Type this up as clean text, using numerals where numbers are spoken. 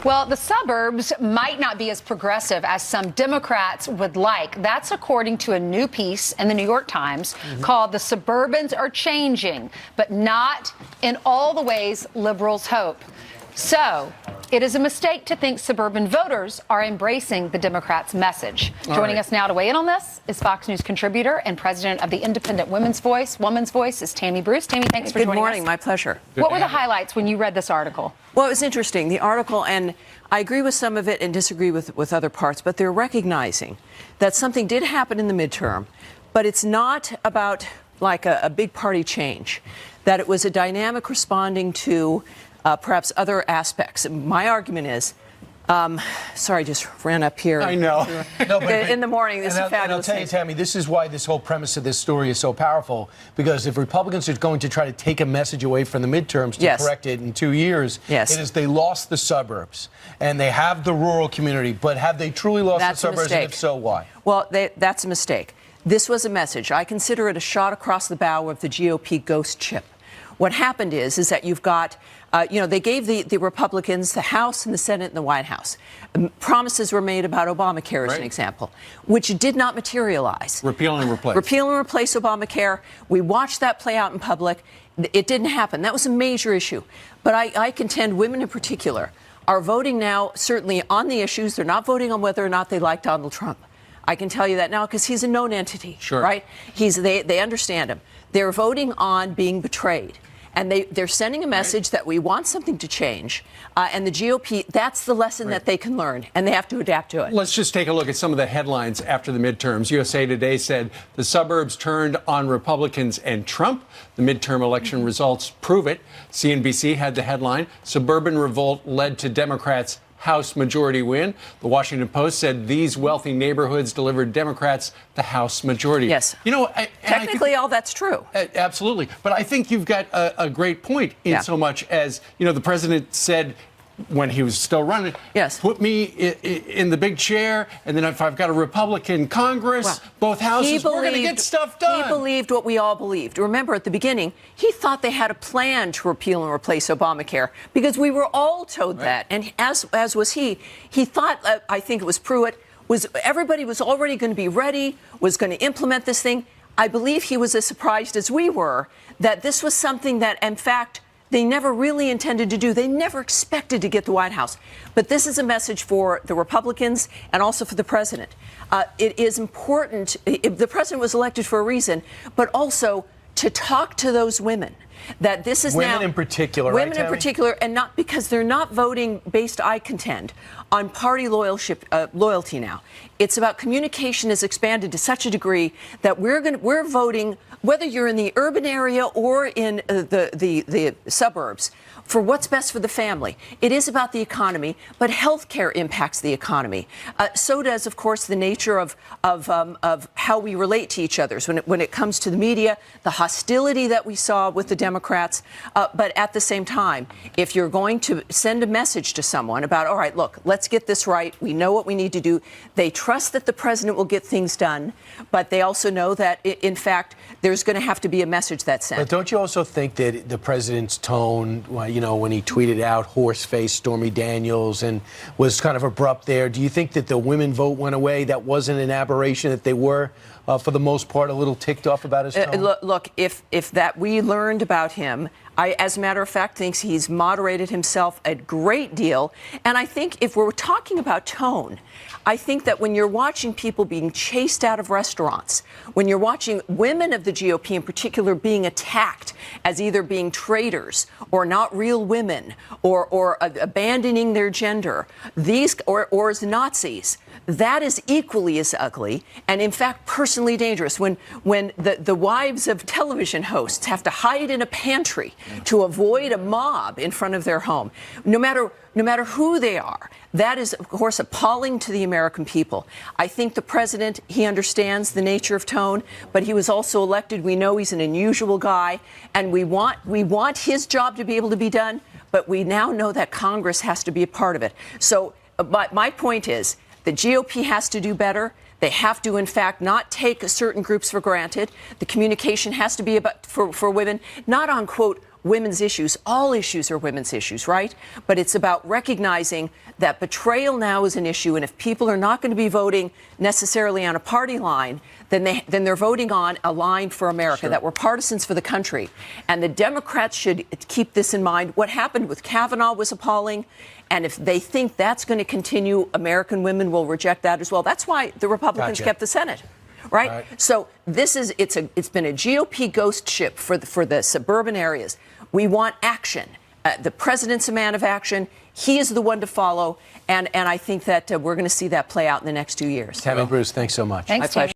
Well, the suburbs might not be as progressive as some Democrats would like. That's according to a new piece in the New York Times called "The Suburbans Are Changing, but Not in All the Ways Liberals Hope." So, it is a mistake to think suburban voters are embracing the Democrats' message. Joining us now to weigh in on this is Fox News contributor and president of the independent Women's Voice is Tammy Bruce. Tammy, thanks for joining us. Good morning. My pleasure. What were the highlights when you read this article? Well, it was interesting, the article, and I agree with some of it and disagree with other parts, but they're recognizing that something did happen in the midterm, but it's not about like a big party change, that it was a dynamic responding to perhaps other aspects. My argument is, sorry, I just ran up here. I know. No, but, in the morning, this is fabulous. And I'll tell you, Tammy, this is why this whole premise of this story is so powerful, because if Republicans are going to try to take a message away from the midterms to correct it in 2 years, it is they lost the suburbs, and they have the rural community, but have they truly lost the suburbs, and if so, why? Well, that's a mistake. This was a message. I consider it a shot across the bow of the GOP ghost ship. What happened is that you've got, they gave the Republicans the House and the Senate and the White House. Promises were made about Obamacare, as an example, which did not materialize. Repeal and replace. Repeal and replace Obamacare. We watched that play out in public. It didn't happen. That was a major issue. But I contend women in particular are voting now, certainly on the issues. They're not voting on whether or not they like Donald Trump. I can tell you that now because he's a known entity, right? They understand him. They're voting on being betrayed. And they're sending a message that we want something to change. And the GOP, that's the lesson that they can learn, and they have to adapt to it. Let's just take a look at some of the headlines after the midterms. USA Today said the suburbs turned on Republicans and Trump. The midterm election results prove it. CNBC had the headline, Suburban Revolt Led to Democrats' House majority win. The Washington Post said these wealthy neighborhoods delivered Democrats the House majority. Yes. You know, technically, all that's true. Absolutely. But I think you've got a great point in so much as, the president said when he was still running, put me in the big chair, and then if I've got a Republican Congress, both houses, we're going to get stuff done. He believed what we all believed. Remember, at the beginning, he thought they had a plan to repeal and replace Obamacare, because we were all told that. And as was he thought, I think it was Pruitt, everybody was already going to be ready, was going to implement this thing. I believe he was as surprised as we were that this was something that, in fact, they never really intended to do. They never expected to get the White House. But this is a message for the Republicans and also for the president. It is important. The president was elected for a reason, but also to talk to those women. That this is women in particular, women in particular, and not because they're not voting based, I contend, on party loyalty now. It's about communication has expanded to such a degree that we're voting, whether you're in the urban area or in the suburbs, for what's best for the family. It is about the economy, but health care impacts the economy. So does, of course, the nature of how we relate to each other. So when it comes to the media, the hostility that we saw with the Democrats. But at the same time, if you're going to send a message to someone about, all right, look, let's get this right. We know what we need to do. They trust that the president will get things done, but they also know that, in fact, there's going to have to be a message that's sent. But don't you also think that the president's tone, when he tweeted out horse-faced Stormy Daniels and was kind of abrupt there, do you think that the women vote went away? That wasn't an aberration, that they were, for the most part, a little ticked off about his tone? Look, if that we learned about him, I, as a matter of fact, think he's moderated himself a great deal. And I think if we're talking about tone, I think that when you're watching people being chased out of restaurants, when you're watching women of the GOP in particular being attacked as either being traitors or not real women or abandoning their gender, or as Nazis, that is equally as ugly and, in fact, personally dangerous. When the wives of television hosts have to hide in a pantry to avoid a mob in front of their home, no matter who they are, that is, of course, appalling to the American people. I think the president, he understands the nature of tone, but he was also elected. We know he's an unusual guy, and we want his job to be able to be done, but we now know that Congress has to be a part of it. So my point is, the GOP has to do better. They have to, in fact, not take certain groups for granted. The communication has to be about for women, not on, quote, women's issues. All issues are women's issues, right? But it's about recognizing that betrayal now is an issue, and if people are not going to be voting necessarily on a party line, then they're voting on a line for America, that we're partisans for the country. And the Democrats should keep this in mind. What happened with Kavanaugh was appalling. And if they think that's going to continue, American women will reject that as well. That's why the Republicans kept the Senate. Right? So it's been a GOP ghost ship for the suburban areas. We want action. The president's a man of action. He is the one to follow. And I think that we're going to see that play out in the next 2 years. Tammy Bruce, thanks so much. Thanks, Tammy.